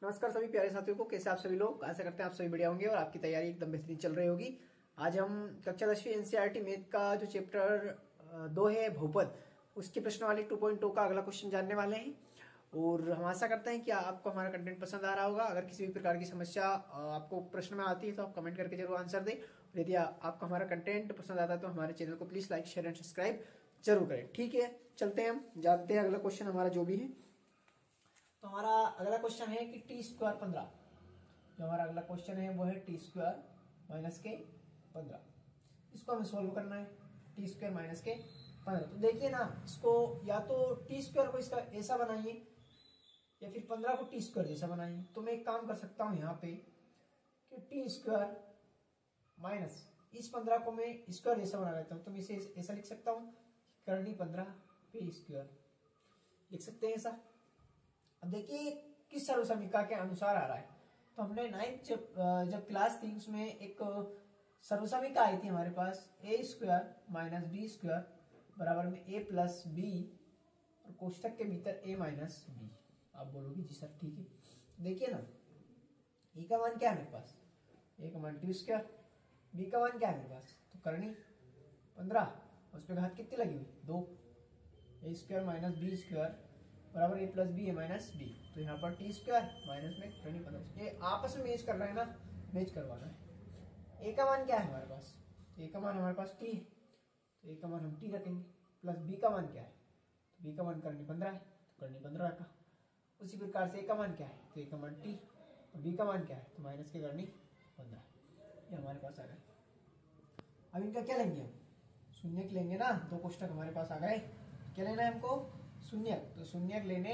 नमस्कार सभी प्यारे साथियों को, कैसे आप सभी लोग। आशा करते हैं आप सभी बढ़िया होंगे और आपकी तैयारी एकदम बेहतरीन चल रही होगी। आज हम कक्षा 10वीं एनसीईआरटी मैथ का जो चैप्टर 2 है बहुपद, उसकी प्रश्नावली 2.2 का अगला क्वेश्चन जानने वाले हैं। और हम आशा करते हैं कि आपको हमारा कंटेंट पसंद आ रहा होगा। अगर किसी भी प्रकार की समस्या आपको प्रश्न में आती है तो आप कमेंट करके जरूर आंसर दें। और यदि आपको हमारा कंटेंट पसंद आता है तो हमारे चैनल को please like, share and subscribe जरूर करें। ठीक है, चलते हैं, हम जानते हैं अगला क्वेश्चन हमारा जो भी है। तो हमारा अगला क्वेश्चन है कि टी स्क्वायर 15। जो हमारा अगला क्वेश्चन है वो है टी स्क्वायर माइनस के 15। इसको हमें सोल्व करना है, टी स्क्वायर माइनस के 15। तो देखिए ना, इसको या तो टी स्क्वायर को इसका ऐसा बनाइए या फिर 15 को टी स्क्वायर जैसा बनाइए। तो मैं एक काम कर सकता हूं यहाँ पे कि टी स्क्वायर माइनस इस 15 को मैं स्क्वायर जैसा बना लेता हूँ। तो मैं इसे ऐसा लिख सकता हूँ, करनी 15 पे स्क्वायर लिख सकते हैं ऐसा। अब देखिए किस सर्वसमीकरण के अनुसार आ रहा है। तो हमने 9th जब क्लास थी उसमें एक सर्वसमीकरण आई थी हमारे पास, ए स्क्वायर माइनस बी स्क्वायर बराबर में ए प्लस बी और कोष्टक के भीतर ए माइनस बी। आप बोलोगे जी सर ठीक है। देखिए ना, ए का मान क्या है मेरे पास, ए का मान टी स्क्वायर, बी का मान क्या है मेरे पास, तो करनी 15, उस पर घात कितनी लगी हुई 2, ए स्क्वायर माइनस बी स्क्वायर बराबर ए प्लस बी ए माइनस बी। तो यहाँ पर टी स्क्वायर माइनस में करनी 15। ये आपस में मैच कर रहा है ना, मैच करवाना है। ए का मान क्या है हमारे पास, ए का मान हमारे पास टी है, तो ए का मान हम टी रखेंगे। प्लस बी का मान क्या है, तो बी का मान करनी 15 है, तो करनी 15 रखा। उसी प्रकार से ए का मान क्या है, तो ए का मान टी और बी का मान क्या है, तो माइनस के करनी 15। ये हमारे पास आ गए। अब इनका क्या लेंगे हम, शून्यक लेंगे ना। 2 कोष्टक हमारे पास आ गए। क्या लेना है हमको, शून्यक। तो शून्यक लेने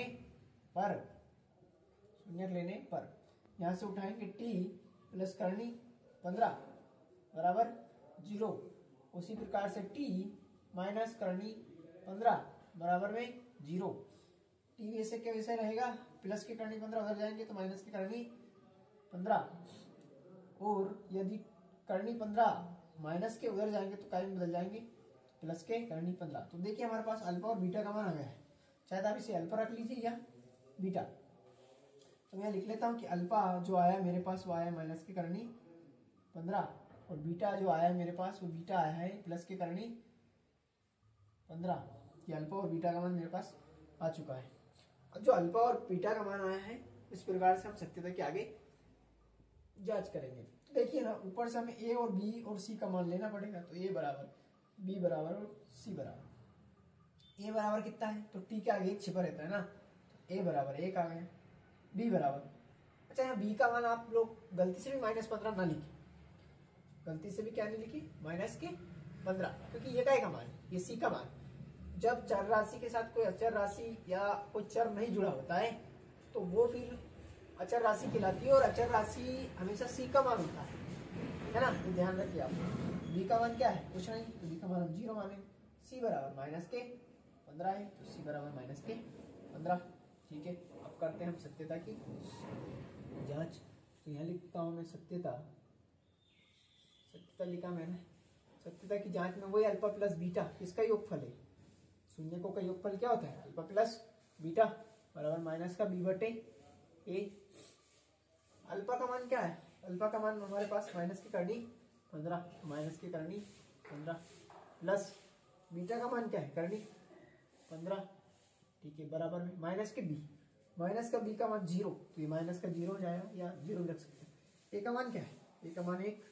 पर यहां से उठाएंगे टी प्लस करनी 15 बराबर 0। उसी प्रकार से टी माइनस करनी 15 बराबर में 0। टी वैसे के वैसे रहेगा, प्लस के करनी 15 उधर जाएंगे तो माइनस की करनी 15। और यदि करनी 15 माइनस के उधर जाएंगे तो कायम बदल जाएंगे, प्लस के करनी 15। तो देखिए हमारे पास अल्फा और बीटा का मान आ गया है। शायद आप इसे अल्फा रख लीजिए या बीटा। तो मैं लिख लेता हूं कि अल्फा जो आया मेरे पास वो आया माइनस की करनी 15 और बीटा जो आया मेरे पास वो बीटा आया है प्लस की करनी 15। ये अल्फा और बीटा का मान मेरे पास आ चुका है। अब जो अल्फा और बीटा का मान आया है इस प्रकार से हम सत्यता के आगे जांच करेंगे। तो देखिए ना, ऊपर से हमें ए और बी और सी का मान लेना पड़ेगा। तो ए बराबर बी बराबर और सी बराबर, ए बराबर कितना है, तो टी के आगे एक छिपा रहता है ना, तो ए बराबर 1 आ गया। बी बराबर, अच्छा यहाँ बी का मान आप लोग गलती से भी -15 ना लिखे, गलती से भी क्या नहीं लिखी, माइनस के 15, क्योंकि ये का मान है, ये सी का मान। जब चर राशि के साथ कोई अचर राशि या कोई चर नहीं जुड़ा होता है तो वो फिर अचर राशि कहलाती है और अचर राशि हमेशा सी का मान होता है ना। तो ध्यान रखिए आप, बी का मान क्या है, कुछ नहीं, तो बी का मान हम 0 मानेंगे। सी बराबर माइनस के 15 है, तो सी बराबर माइनस के 15। ठीक है, अब करते हैं हम सत्यता की जांच। तो यहाँ लिखता हूं मैं सत्यता लिखा मैंने। सत्यता की जांच में वही अल्फा प्लस बीटा इसका योगफल है। शून्यकों का योगफल क्या होता है, अल्फा प्लस बीटा बराबर माइनस का बी बटे ए। अल्फा का मान क्या है, अल्फा का मान हमारे पास माइनस की करनी 15, माइनस की करनी 15 प्लस बीटा का मान क्या है, करनी 15। ठीक है, बराबर में माइनस के बी, माइनस का बी का मान 0, तो ये माइनस का 0 हो जाएगा या 0 रख सकते हैं। ए का मान क्या है, ए का मान 1,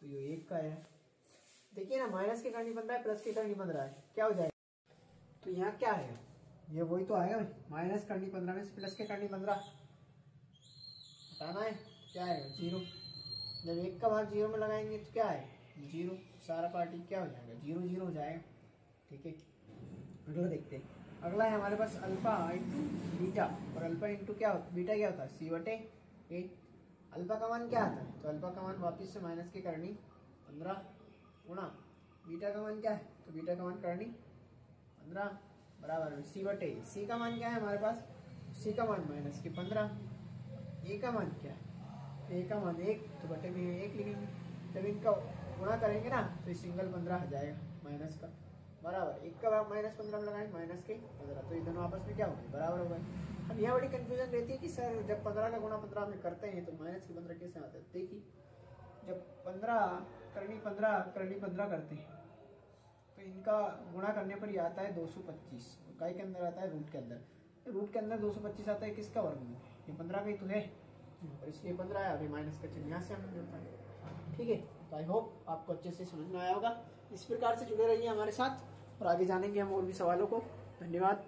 तो ये 1 का है। देखिए ना, माइनस की करनी 15 है, प्लस की करनी 15 है, क्या हो जाएगा, तो यहाँ क्या है, ये वही तो आएगा, माइनस करनी 15 में से प्लस के करनी 15 हटाना है, क्या आएगा 0। जब 1 का भाग 0 में लगाएंगे तो क्या है 0, सारा पार्टी क्या हो जाएगा 0 0 हो जाएगा। ठीक है, अगला देखते हैं। अगला है हमारे पास अल्फा इंटू बीटा, और अल्फा इंटू क्या होता है, बीटा क्या होता है, सी बटे ए। अल्फा का मान क्या आता है, तो अल्फा का मान वापिस से माइनस की करनी 15 गुणा बीटा का मान क्या है, तो बीटा का मान करनी 15 बराबर सी बटे। सी का मान क्या है हमारे पास, सी का मान माइनस की 15। ए का मान क्या है, ए का मान 1, तो बटे में 1 लिखेंगे। जब इनका गुणा करेंगे ना तो सिंगल 15 आ जाएगा माइनस का, बराबर, एक का माइनस 15 में लगाएंगे माइनस के 15, तो ये दोनों आपस में क्या हो गए, बराबर हो गए। अब यहाँ बड़ी कंफ्यूजन रहती है कि सर जब 15 का गुणा 15 में करते हैं तो माइनस के 15 कैसे आते हैं। देखिए जब 15 करनी 15 करते हैं तो इनका गुणा करने पर ये आता है 225, इकाई के अंदर आता है रूट के अंदर, रूट के अंदर 225 आता है किसका वर्गमूल, ये 15 का ही तो है, और इसलिए 15 है। अभी माइनस का चिन्ह यहाँ से हमें मिलता है। ठीक है, तो आई होप आपको अच्छे से समझ में आया होगा। इस प्रकार से जुड़े रहिए हमारे साथ और आगे जानेंगे हम और भी सवालों को। धन्यवाद।